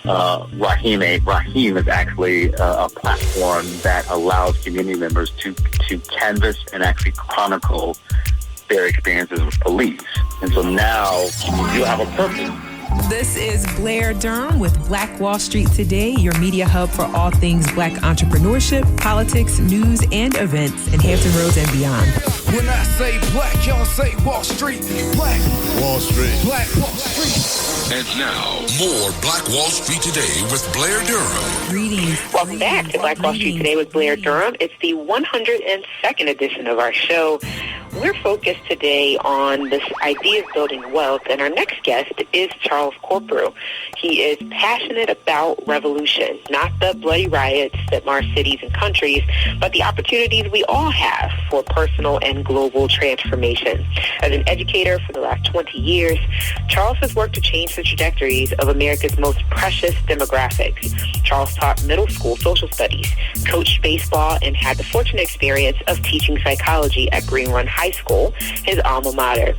Rahim is actually a platform that allows community members to canvas and actually chronicle their experiences with police. And so now you have a purpose. This is Blair Durham with Black Wall Street Today, your media hub for all things Black entrepreneurship, politics, news, and events in Hampton Roads and beyond. When I say black, y'all say Wall Street. Black Wall Street. Black Wall Street. And now, more Black Wall Street Today with Blair Durham. Greetings. Welcome back to Black Wall Street Today with Blair Durham. It's the 102nd edition of our show. We're focused today on this idea of building wealth, and our next guest is Charles Corprew. He is passionate about revolution, not the bloody riots that mar cities and countries, but the opportunities we all have for personal and global transformation. As an educator for the last 20 years, Charles has worked to change the trajectories of America's most precious demographics. Charles taught middle school social studies, coached baseball, and had the fortunate experience of teaching psychology at Green Run High School, his alma mater.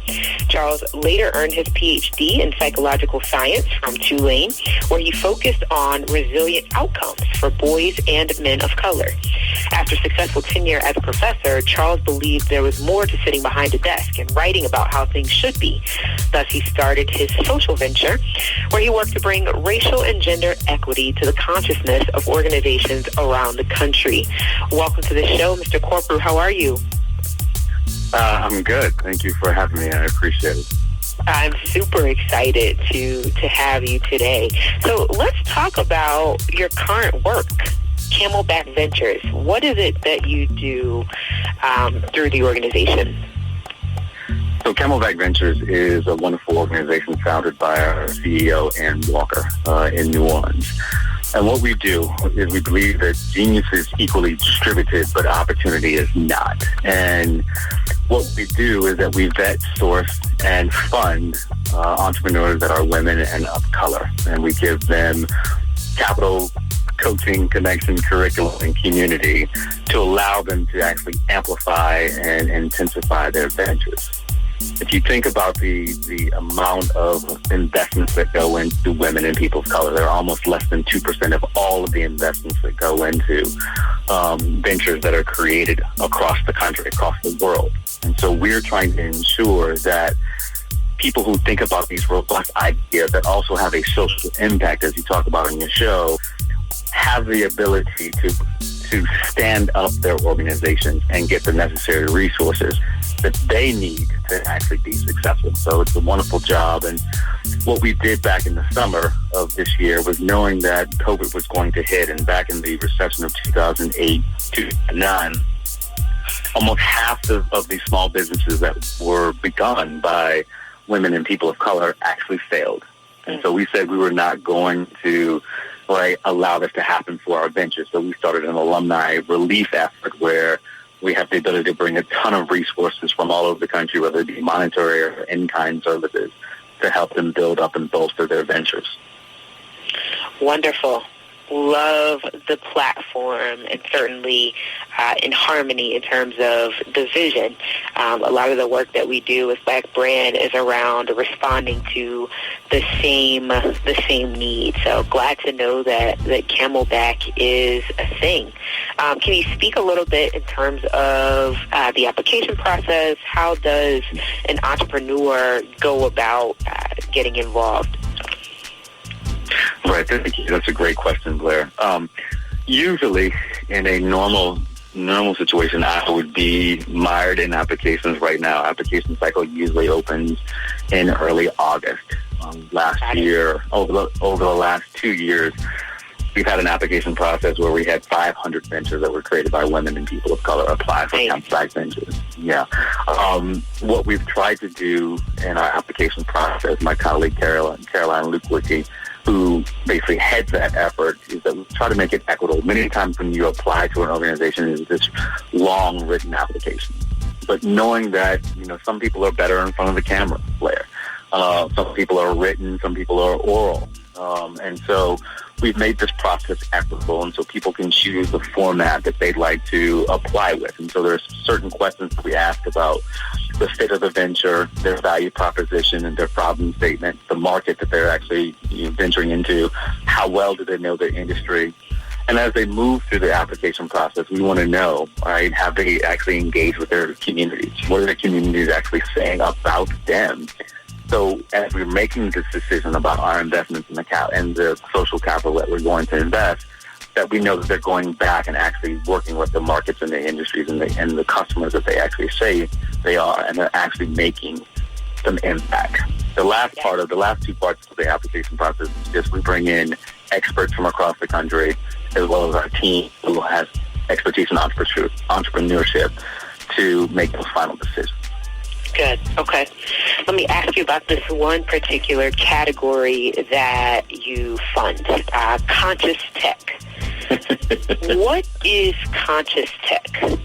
Charles later earned his PhD in psychological science from Tulane, where he focused on resilient outcomes for boys and men of color. After successful tenure as a professor, Charles believed there was more to sitting behind a desk and writing about how things should be. Thus, he started his social venture, where he worked to bring racial and gender equity to the consciousness of organizations around the country. Welcome to the show, Mr. Corprew. How are you? I'm good. Thank you for having me. I appreciate it. I'm super excited to have you today. So let's talk about your current work, CamelBack Ventures. What is it that you do through the organization? So CamelBack Ventures is a wonderful organization founded by our CEO, Ann Walker, in New Orleans. And what we do is we believe that genius is equally distributed, but opportunity is not. And what we do is that we vet, source, and fund entrepreneurs that are women and of color. And we give them capital, coaching, connection, curriculum, and community to allow them to actually amplify and intensify their ventures. If you think about the amount of investments that go into women and people of color, they're almost less than 2% of all of the investments that go into ventures that are created across the country, across the world. And so we're trying to ensure that people who think about these robust ideas that also have a social impact, as you talk about in your show, have the ability to stand up their organizations and get the necessary resources that they need to actually be successful. So it's a wonderful job. And what we did back in the summer of this year was knowing that COVID was going to hit, and back in the recession of 2008, 2009, almost half of these small businesses that were begun by women and people of color actually failed. And so we said we were not going to allow this to happen for our ventures. So we started an alumni relief effort where we have the ability to bring a ton of resources from all over the country, whether it be monetary or in-kind services, to help them build up and bolster their ventures. Wonderful. Love the platform, and certainly in harmony in terms of the vision. A lot of the work that we do with Black Brand is around responding to the same need. So glad to know that CamelBack is a thing. Can you speak a little bit in terms of the application process? How does an entrepreneur go about getting involved? Right. That's a great question, Blair. Usually, in a normal situation, I would be mired in applications right now. Application cycle usually opens in early August. Last year, over the last 2 years, we've had an application process where we had 500 ventures that were created by women and people of color apply for CamelBack Ventures. Yeah. What we've tried to do in our application process, my colleague Caroline Lukwicki, who basically heads that effort, is that we try to make it equitable. Many times when you apply to an organization, it's this long written application. But knowing that, some people are better in front of the camera, Blair. Some people are written, some people are oral. And so we've made this process equitable, and so people can choose the format that they'd like to apply with. And so there's certain questions that we ask about the fit of the venture, their value proposition, and their problem statement, the market that they're actually venturing into, how well do they know their industry. And as they move through the application process, we want to know, right, have they actually engaged with their communities? What are the communities actually saying about them? So as we're making this decision about our investments in the social capital that we're going to invest, that we know that they're going back and actually working with the markets and the industries and the customers that they actually say they are, and they're actually making some impact. The last two parts of the application process is just we bring in experts from across the country, as well as our team who has expertise in entrepreneurship to make those final decisions. Good. Okay. Let me ask you about this one particular category that you fund, conscious tech. What is conscious tech?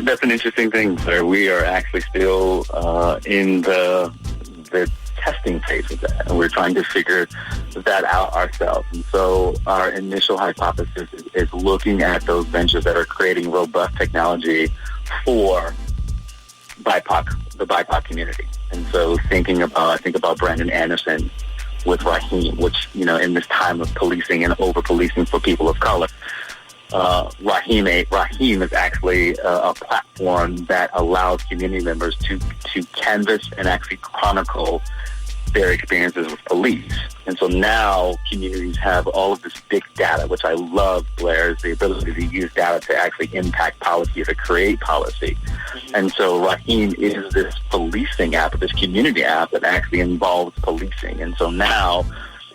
That's an interesting thing, sir. We are actually still in the testing phase of that, and we're trying to figure that out ourselves. And so our initial hypothesis is looking at those ventures that are creating robust technology for the BIPOC community. And so I think about Brandon Anderson with Raheem, which, in this time of policing and over-policing for people of color, Raheem is actually a platform that allows community members to canvas and actually chronicle their experiences with police. And so now communities have all of this big data, which I love, Blair, is the ability to use data to actually impact policy, to create policy. Mm-hmm. And so Raheem is this policing app, this community app that actually involves policing. And so now,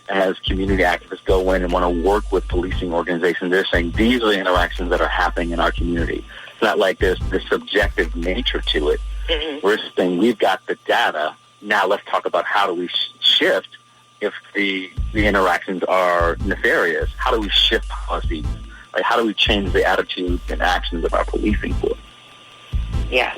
as community activists go in and want to work with policing organizations, they're saying these are the interactions that are happening in our community. It's not like there's this subjective nature to it. Mm-hmm. We're saying we've got the data. Now let's talk about how do we shift if the interactions are nefarious. How do we shift policies? Like, how do we change the attitudes and actions of our policing force? Yeah.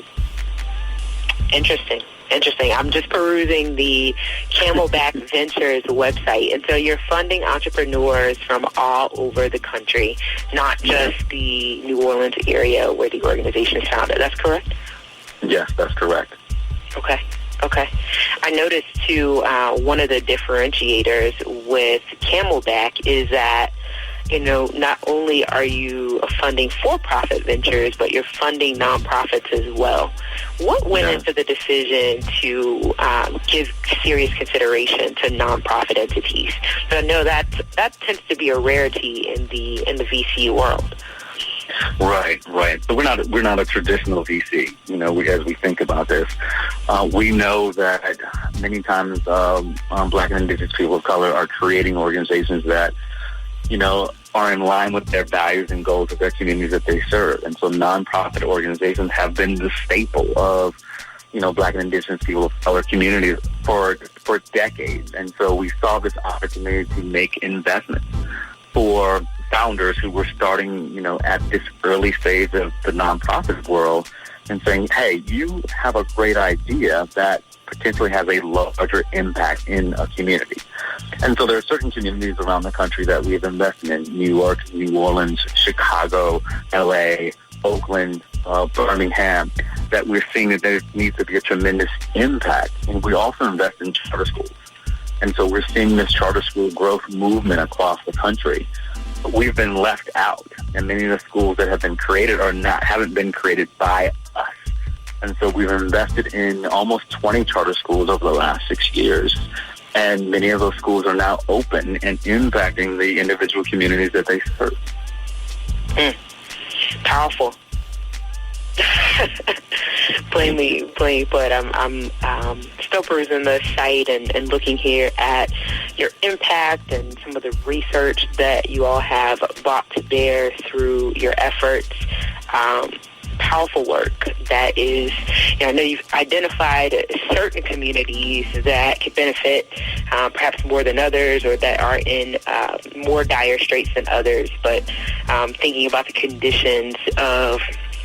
Interesting. I'm just perusing the CamelBack Ventures website. And so you're funding entrepreneurs from all over the country, not just the New Orleans area where the organization is founded. That's correct? Yes, that's correct. Okay. I noticed, too, one of the differentiators with CamelBack is that, not only are you funding for-profit ventures, but you're funding nonprofits as well. What went into the decision to give serious consideration to nonprofit entities? But I know that tends to be a rarity in the VC world. Right. So we're not a traditional VC. As we think about this, we know that many times Black and Indigenous people of color are creating organizations that, are in line with their values and goals of their communities that they serve. And so nonprofit organizations have been the staple of, Black and Indigenous people of color communities for decades. And so we saw this opportunity to make investments for founders who were starting, at this early stage of the nonprofit world and saying, hey, you have a great idea that potentially has a larger impact in a community. And so there are certain communities around the country that we've invested in: New York, New Orleans, Chicago, LA, Oakland, Birmingham, that we're seeing that there needs to be a tremendous impact. And we also invest in charter schools. And so we're seeing this charter school growth movement across the country. But we've been left out, and many of the schools that have been created haven't been created by us. And so we've invested in almost 20 charter schools over the last 6 years. And many of those schools are now open and impacting the individual communities that they serve. Powerful. Plainly put, I'm still perusing the site and looking here at your impact and some of the research that you all have brought to bear through your efforts. Powerful work that is, I know you've identified certain communities that could benefit perhaps more than others, or that are in more dire straits than others, but thinking about the conditions of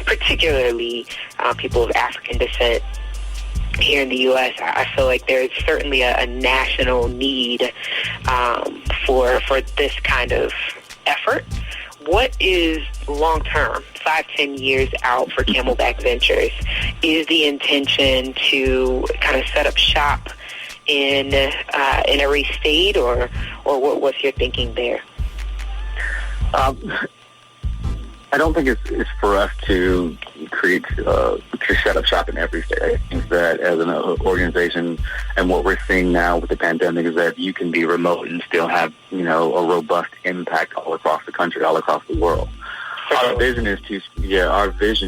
particularly people of African descent here in the U.S., I feel like there's certainly a national need for this kind of effort. What is long-term, 5-10 years out for CamelBack Ventures? Is the intention to kind of set up shop in every state, or what's your thinking there? I don't think it's for us to create to set up shop in every state. I think that as an organization, and what we're seeing now with the pandemic, is that you can be remote and still have a robust impact all across the country, all across the world. Our vision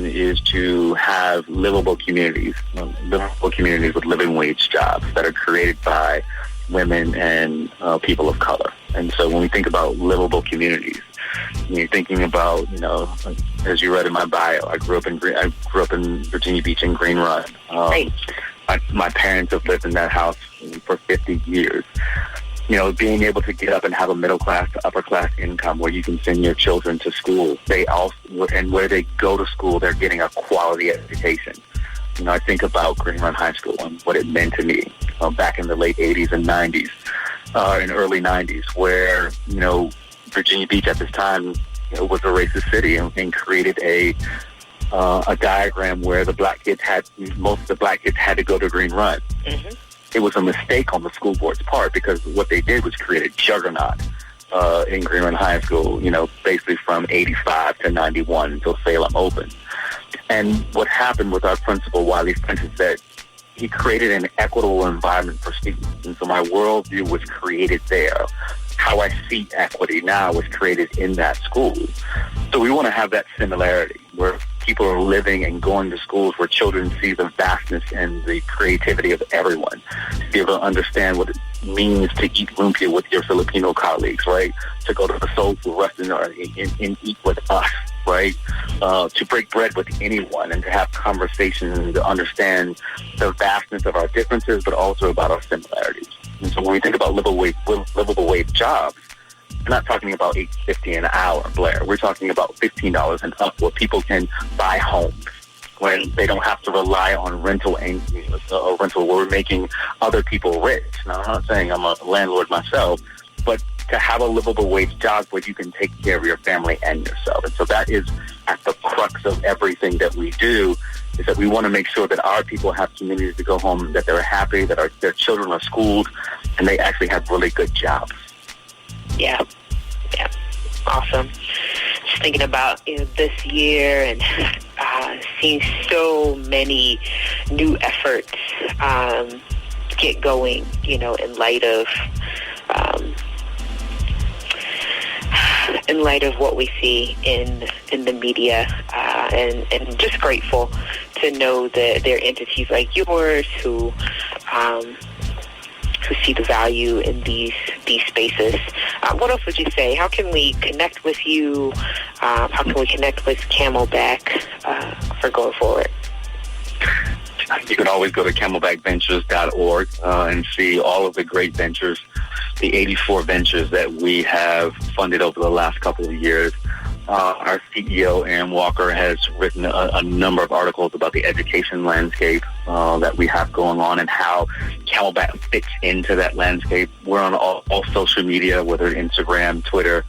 is to have livable communities with living wage jobs that are created by women and people of color. And so when we think about livable communities, you're thinking about, as you read in my bio, I grew up in Virginia Beach and Green Run. Right. My parents have lived in that house for 50 years. Being able to get up and have a middle class to upper class income where you can send your children to school. And where they go to school, they're getting a quality education. I think about Green Run High School and what it meant to me back in the late 80s and 90s, and early 90s, where, Virginia Beach at this time was a racist city, and created a diagram where most of the black kids had to go to Green Run. Mm-hmm. It was a mistake on the school board's part, because what they did was create a juggernaut in Green Run High School, basically from 85 to 91 until Salem opened. And what happened with our principal, Wiley French, is that he created an equitable environment for students. And so my worldview was created there. How I see equity now was created in that school. So we want to have that similarity where people are living and going to schools where children see the vastness and the creativity of everyone. To be able to understand what it means to eat lumpia with your Filipino colleagues, right? To go to the soul food restaurant and eat with us, right? To break bread with anyone and to have conversations and to understand the vastness of our differences, but also about our similarities. And so when we think about livable wage jobs, we're not talking about $8.50 an hour, Blair. We're talking about $15 and up, where people can buy homes, when they don't have to rely on rental where we're making other people rich. Now, I'm not saying I'm a landlord myself, but to have a livable wage job where you can take care of your family and yourself. And so that is at the crux of everything that we do, is that we want to make sure that our people have communities to go home, that they're happy, that their children are schooled, and they actually have really good jobs. Yeah. Awesome. Just thinking about this year and seeing so many new efforts get going, in light of what we see in the media, and just grateful to know that there are entities like yours who see the value in these spaces. What else would you say? How can we connect with you? How can we connect with CamelBack for going forward? You can always go to CamelBackVentures.org and see all of the great ventures, the 84 ventures that we have funded over the last couple of years. Our CEO, Aaron Walker, has written a number of articles about the education landscape that we have going on and how CamelBack fits into that landscape. We're on all social media, whether Instagram, Twitter,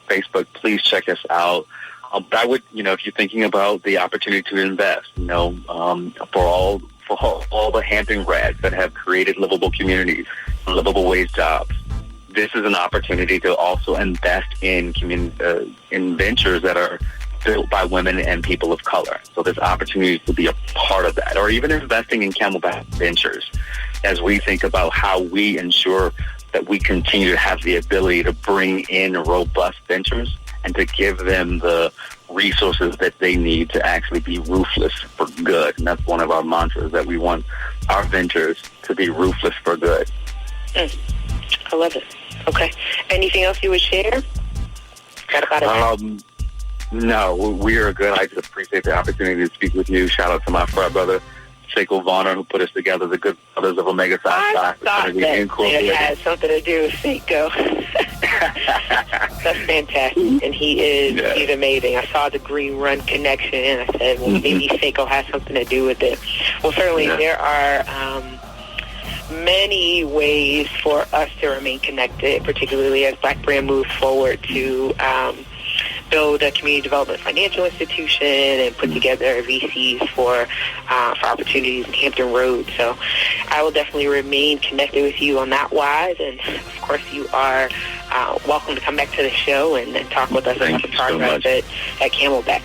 Facebook. Please check us out. But I would, if you're thinking about the opportunity to invest, for all the Hampton grads that have created livable communities, livable wage jobs, this is an opportunity to also invest in ventures that are built by women and people of color. So there's opportunities to be a part of that, or even investing in CamelBack Ventures as we think about how we ensure that we continue to have the ability to bring in robust ventures and to give them the resources that they need to actually be ruthless for good. And that's one of our mantras, that we want our ventures to be ruthless for good. I love it. Okay. Anything else you would share? No, we are good. I just appreciate the opportunity to speak with you. Shout out to my frat brother, Seiko Varner, who put us together, the good brothers of Omega Psi. I thought that it had something to do with Seiko. That's fantastic, and he's amazing. I saw the Green Run connection, and I said, well, maybe Seiko has something to do with it. Well, certainly there are many ways for us to remain connected, particularly as Black Brand moves forward to build a community development financial institution and put together VCs for opportunities in Hampton Roads. So I will definitely remain connected with you on that wise. And, of course, you are welcome to come back to the show and talk with us about the progress at CamelBack.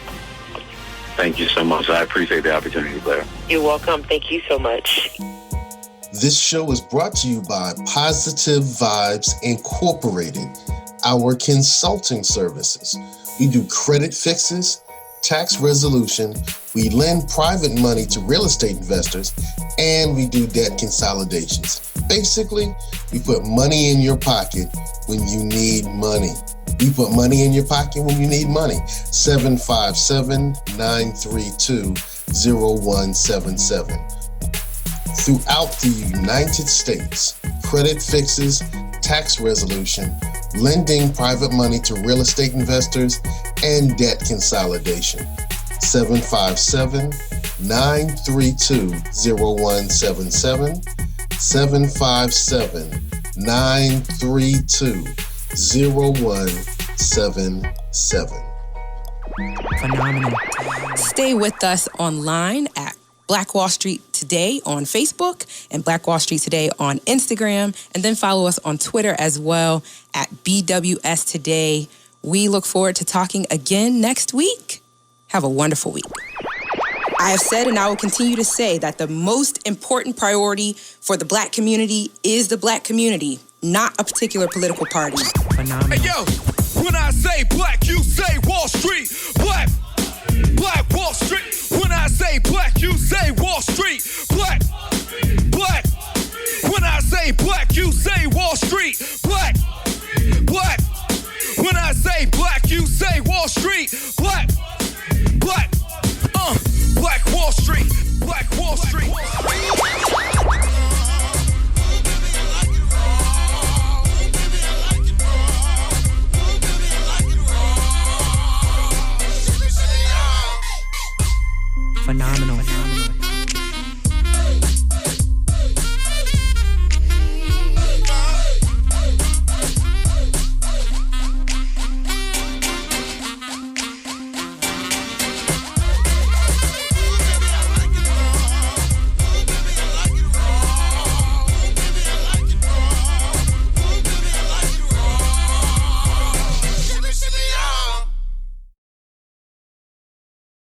Thank you so much. I appreciate the opportunity, Blair. You're welcome. Thank you so much. This show is brought to you by Positive Vibes Incorporated, our consulting services. We do credit fixes, tax resolution, we lend private money to real estate investors, and we do debt consolidations. Basically, we put money in your pocket when you need money. We put money in your pocket when you need money. 757-932-0177. Throughout the United States, credit fixes, tax resolution, lending private money to real estate investors, and debt consolidation. 757-932-0177. 757-932-0177. Phenomenal. Stay with us online at Black Wall Street Today on Facebook and Black Wall Street Today on Instagram, and then follow us on Twitter as well at BWS Today. We look forward to talking again next week. Have a wonderful week. I have said and I will continue to say that the most important priority for the Black community is the Black community, not a particular political party. Phenomenal. Hey, yo, when I say Black, you say Wall Street. Black Wall Street. When I say Black, you say Wall Street. Black. When I say Black, you say Wall Street. Black.